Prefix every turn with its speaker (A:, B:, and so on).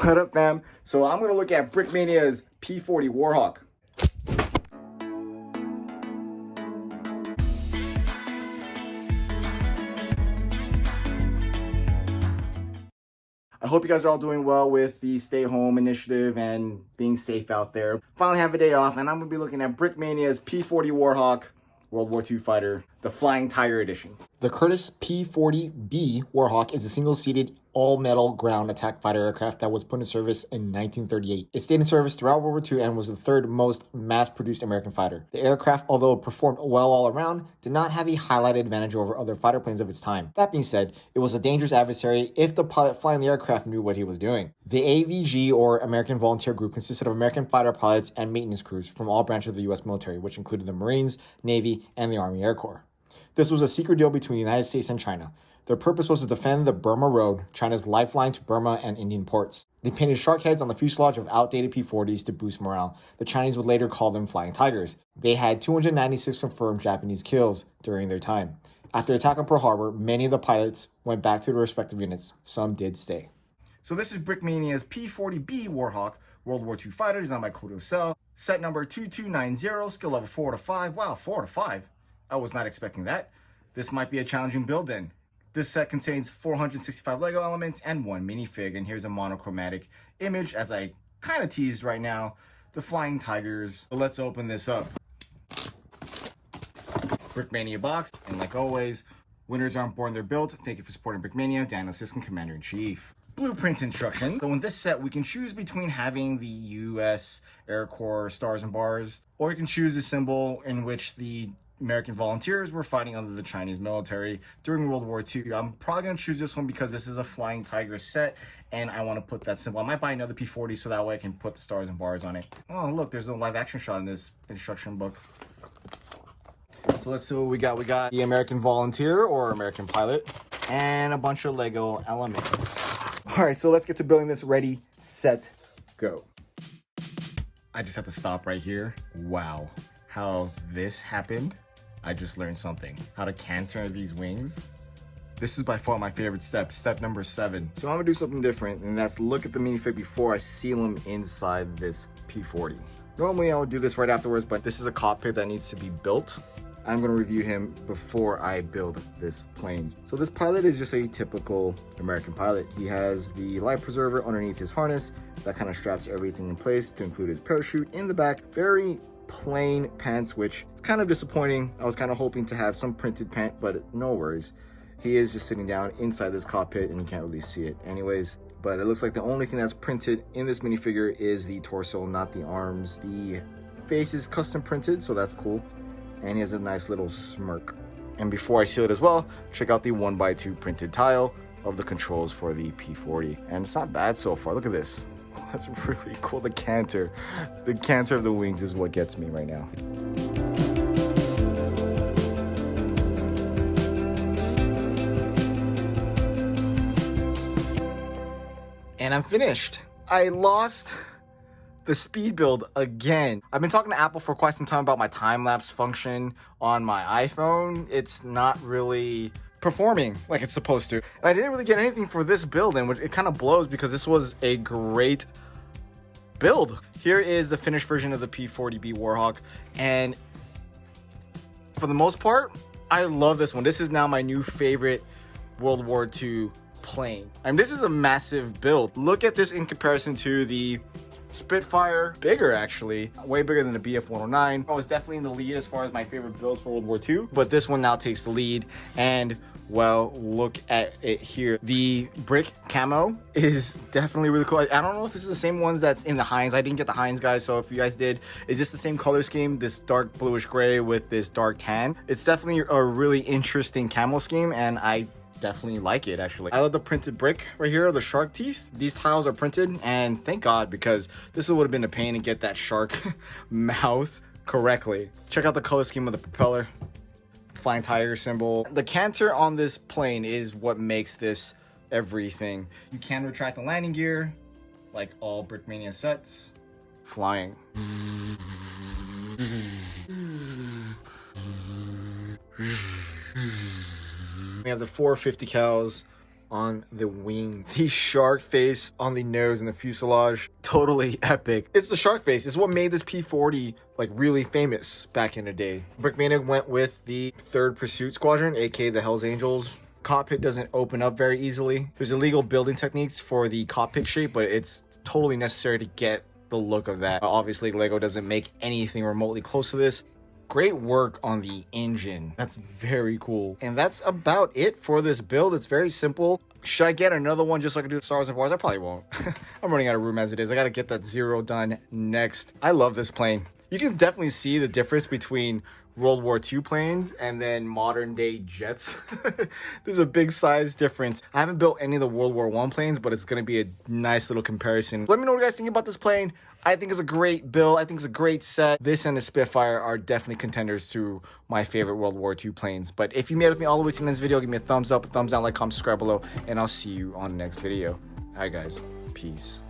A: What up, fam? So I'm gonna look at Brickmania's P40B-Warhawk. I hope you guys are all doing well with the stay home initiative and being safe out there. Finally have a day off, and I'm gonna be looking at Brickmania's P40B-Warhawk World War II fighter, the Flying Tiger edition. The Curtiss P40B-Warhawk is a single-seated, all-metal ground attack fighter aircraft that was put in service in 1938. It stayed in service throughout World War II and was the third most mass-produced American fighter. The aircraft, although it performed well all around, did not have a highlighted advantage over other fighter planes of its time. That being said, it was a dangerous adversary if the pilot flying the aircraft knew what he was doing. The AVG, or American Volunteer Group, consisted of American fighter pilots and maintenance crews from all branches of the U.S. military, which included the Marines, Navy, and the Army Air Corps. This was a secret deal between the United States and China. Their purpose was to defend the Burma Road, China's lifeline to Burma and Indian ports. They painted shark heads on the fuselage of outdated P-40s to boost morale. The Chinese would later call them Flying Tigers. They had 296 confirmed Japanese kills during their time. After the attack on Pearl Harbor, many of the pilots went back to their respective units. Some did stay. So this is Brickmania's P40B-Warhawk World War II fighter, designed by Jucel. Set number 2290, skill level 4 to 5. Wow, 4 to 5. I was not expecting that. This might be a challenging build then. This set contains 465 Lego elements and 1 minifig, and here's a monochromatic image, as I kind of teased right now, the Flying Tigers. So let's open this up. Brickmania box, and like always, winners aren't born, they're built. Thank you for supporting Brickmania, Daniel Siskin, Commander-in-Chief. Blueprint instructions. So in this set, we can choose between having the U.S. Air Corps stars and bars, or you can choose a symbol in which the American volunteers were fighting under the Chinese military during World War II. I'm probably going to choose this one because this is a Flying Tiger set, and I want to put that symbol. I might buy another P40 so that way I can put the stars and bars on it. Oh, look, there's a live action shot in this instruction book. So let's see what we got. We got the American volunteer or American pilot and a bunch of Lego elements. All right, so let's get to building this. Ready, set, go. I just have to stop right here. Wow, how this happened. I just learned something. How to canter these wings. This is by far my favorite step, step number 7. So I'm gonna do something different, and that's look at the minifig before I seal them inside this P40. Normally I would do this right afterwards, but this is a cockpit that needs to be built. I'm gonna review him before I build this plane. So this pilot is just a typical American pilot. He has the life preserver underneath his harness that kind of straps everything in place to include his parachute in the back. Very plain pants, which is kind of disappointing. I was kind of hoping to have some printed pant, but no worries. He is just sitting down inside this cockpit and you can't really see it anyways. But it looks like the only thing that's printed in this minifigure is the torso, not the arms. The face is custom printed, so that's cool. And he has a nice little smirk. And before I seal it as well, check out the 1x2 printed tile of the controls for the P40. And it's not bad so far. Look at this. That's really cool. The canter of the wings is what gets me right now. And I'm finished. I lost the speed build again. I've been talking to Apple for quite some time about my time-lapse function on my iPhone. It's not really performing like it's supposed to. And I didn't really get anything for this build, and it kind of blows because this was a great build. Here is the finished version of the P40B-Warhawk, and for the most part, I love this one. This is now my new favorite World War II plane. And this is a massive build. Look at this in comparison to the Spitfire. Bigger, actually. Way bigger than the BF-109. I was definitely in the lead as far as my favorite builds for World War II, but this one now takes the lead. And well, look at it here. The brick camo is definitely really cool. I don't know if this is the same ones that's in the Heinz. I didn't get the Heinz, guys, so if you guys did, is this the same color scheme? This dark bluish gray with this dark tan? It's definitely a really interesting camo scheme, and I definitely like it, actually. I love the printed brick right here, the shark teeth. These tiles are printed, and thank God, because this would have been a pain to get that shark mouth correctly. Check out the color scheme of the propeller. Flying Tiger symbol. The canter on this plane is what makes this everything. You can retract the landing gear, like all Brickmania sets. Flying. We have the 450 cals on the wing. The shark face on the nose and the fuselage, totally epic. It's the shark face. It's what made this P40 like really famous back in the day. Brickmania went with the 3rd Pursuit Squadron, aka the Hells Angels. Cockpit doesn't open up very easily. There's illegal building techniques for the cockpit shape, but it's totally necessary to get the look of that. Obviously, Lego doesn't make anything remotely close to this. Great work on the engine. That's very cool. And that's about it for this build. It's very simple. Should I get another one just so I can do the Star Wars and Wars? I probably won't. I'm running out of room as it is. I gotta get that Zero done next. I love this plane. You can definitely see the difference between World War II planes and then modern day jets. There's a big size difference. I haven't built any of the World War I planes, but it's going to be a nice little comparison. Let me know what you guys think about this plane. I think it's a great build. I think it's a great set. This and the Spitfire are definitely contenders to my favorite World War II planes. But if you made it with me all the way to this video, give me a thumbs up, a thumbs down, like, comment, subscribe below, and I'll see you on the next video. All right, guys. Peace.